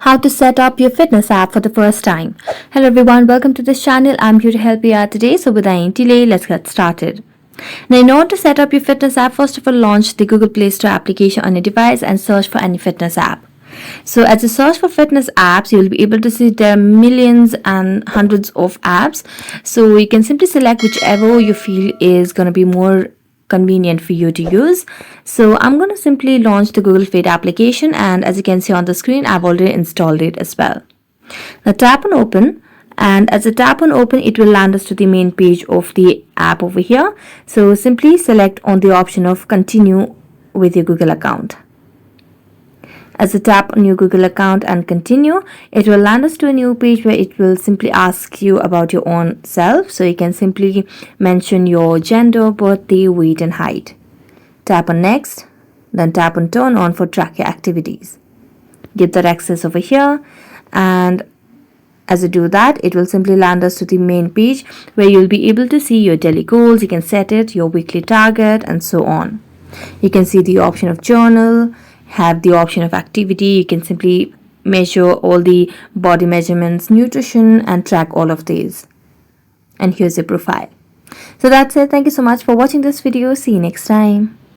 How to set up your fitness app for the first time. Hello everyone, welcome to this channel. I'm here to help you out today. So without any delay, let's get started. Now in order to set up your fitness app, first of all launch the Google Play Store application on your device and search for any fitness app. So as you search for fitness apps, you'll be able to see there are millions and hundreds of apps. So you can simply select whichever you feel is going to be more convenient for you to use. So I'm going to simply launch the Google Fit application, and as you can see on the screen, I've already installed it as well. Now tap on open, and as you tap on open, it will land us to the main page of the app over here. So simply select on the option of continue with your Google account. As you tap on your Google account and continue, it will land us to a new page where it will simply ask you about your own self. So you can simply mention your gender, birthday, weight and height. Tap on next, then tap on turn on for track your activities. Give that access over here, and as you do that, it will simply land us to the main page where you'll be able to see your daily goals. You can set it, your weekly target and so on. You can see the option of journal, have the option of activity. You can simply measure all the body measurements, nutrition and track all of these. And here's your profile. So that's it. Thank you so much for watching this video. See you next time.